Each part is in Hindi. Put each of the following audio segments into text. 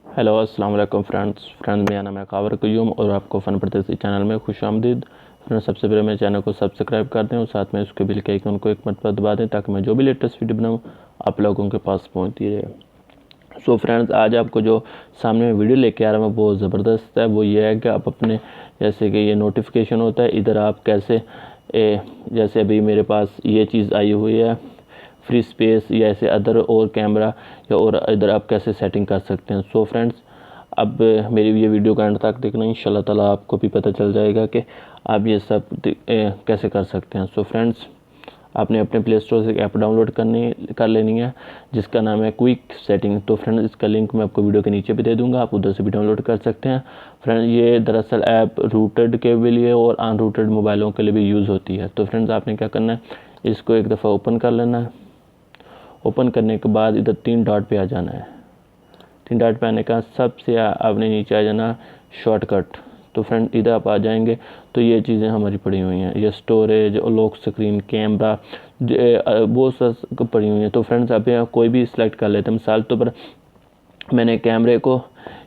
हेलो अस्सलाम वालेकुम फ्रेंड्स मेरा नाम है कावर क़य्यूम और आपको फ़न परदेसी चैनल में खुशामदीद। फ्रेंड्स, सबसे पहले मेरे चैनल को सब्सक्राइब कर दें और साथ में उसके बिल के आइकन को एक मरतबा दबा दें ताकि मैं जो भी लेटेस्ट वीडियो बनाऊँ आप लोगों के पास पहुँचती रहे। सो फ्रेंड्स, आज आपको जो सामने वीडियो लेके आ रहा हूँ बहुत ज़बरदस्त है। वो ये है कि आप अपने जैसे कि ये नोटिफिकेशन होता है, इधर आप कैसे जैसे अभी मेरे पास ये चीज़ आई हुई है फ्री स्पेस या ऐसे अदर और कैमरा या और इधर आप कैसे सेटिंग कर सकते हैं। सो फ्रेंड्स, अब मेरी ये वीडियो का एंड तक देखना, इंशाल्लाह ताला आपको भी पता चल जाएगा कि आप ये सब कैसे कर सकते हैं। सो फ्रेंड्स, आपने अपने प्ले स्टोर से एक ऐप डाउनलोड कर लेनी है जिसका नाम है क्विक सेटिंग। तो फ्रेंड्स, इसका लिंक मैं आपको वीडियो के नीचे भी दे दूंगा, आप उधर से भी डाउनलोड कर सकते हैं। फ्रेंड्स, ये दरअसल ऐप रूटेड के लिए और अनरूटेड मोबाइलों के लिए भी यूज़ होती है। तो फ्रेंड्स, आपने क्या करना है, इसको एक दफ़ा ओपन कर लेना है। ओपन करने के बाद इधर 3 डॉट पे आ जाना है। 3 डॉट पे आने का सबसे आपने नीचे आ जाना शॉर्टकट। तो फ्रेंड, इधर आप आ जाएंगे तो ये चीज़ें हमारी पड़ी हुई हैं, ये स्टोरेज, लॉक स्क्रीन, कैमरा, बहुत सा पड़ी हुई हैं। तो फ्रेंड्स, आप यहाँ कोई भी सिलेक्ट कर लेते हैं। मिसाल तो पर मैंने कैमरे को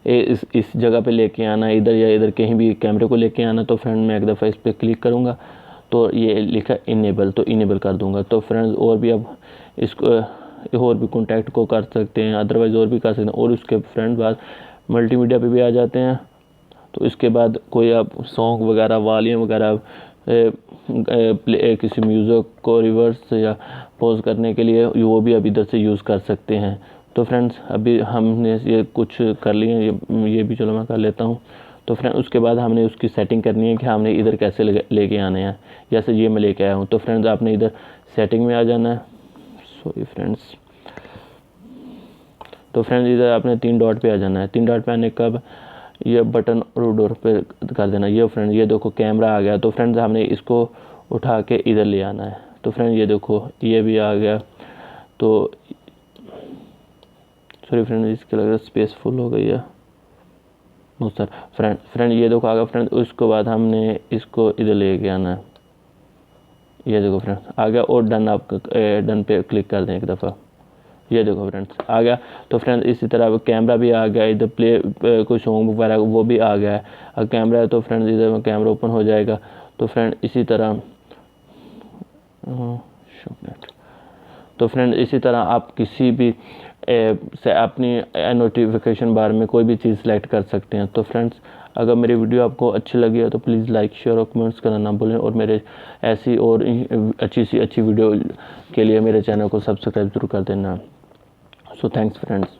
इस जगह पे लेके आना, इधर या इधर कहीं भी कैमरे को लेके आना। तो फ्रेंड, मैं एक दफ़ा इस पर क्लिक करूँगा तो ये लिखा इनेबल, तो इनेबल कर दूँगा। तो फ्रेंड्स, और भी अब इसको और भी कॉन्टैक्ट को कर सकते हैं, अदरवाइज़ और भी कर सकते हैं। और उसके फ्रेंड बाद मल्टीमीडिया पे भी आ जाते हैं। तो इसके बाद कोई आप सॉन्ग वगैरह, वॉल्यूम वगैरह, किसी म्यूज़िक को रिवर्स या पॉज करने के लिए वो भी आप इधर से यूज़ कर सकते हैं। तो फ्रेंड्स, अभी हमने ये कुछ कर लिए, ये भी चलो मैं कर लेता हूँ। तो फ्रेंड, उसके बाद हमने उसकी सेटिंग करनी है कि हमने इधर कैसे लेके आने हैं। जैसे ये मैं लेके आया हूँ, तो फ्रेंड्स आपने इधर सेटिंग में आ जाना है। सॉरी फ्रेंड्स, तो फ्रेंड्स इधर आपने 3 डॉट पे आ जाना है। 3 डॉट पे आने का ये बटन रूडोर पे कर देना। ये फ्रेंड, ये देखो कैमरा आ गया। तो फ्रेंड्स, हमने इसको उठा के इधर ले आना है। तो फ्रेंड, ये देखो ये भी आ गया। तो सॉरी फ्रेंड, इसके लग रहा है स्पेस फुल हो गई है। नो सर, फ्रेंड ये देखो आ गया फ्रेंड। उसके बाद हमने इसको इधर लेके आना है। ये देखो फ्रेंड आ गया। और डन, आप डन पे क्लिक कर दें एक दफ़ा। ये देखो फ्रेंड्स आ गया। तो फ्रेंड्स, इसी तरह कैमरा भी आ गया, इधर प्ले कोई सॉन्ग वगैरह वो भी आ गया है। अगर कैमरा है तो फ्रेंड्स इधर कैमरा ओपन हो जाएगा। तो फ्रेंड इसी तरह तो फ्रेंड इसी तरह आप किसी भी से अपनी नोटिफिकेशन बार में कोई भी चीज़ सेलेक्ट कर सकते हैं। तो फ्रेंड्स, अगर मेरी वीडियो आपको अच्छी लगी है तो प्लीज़ लाइक, शेयर और कमेंट्स करना ना भूलें। और मेरे ऐसी और अच्छी वीडियो के लिए मेरे चैनल को सब्सक्राइब जरूर कर देना। So thanks friends.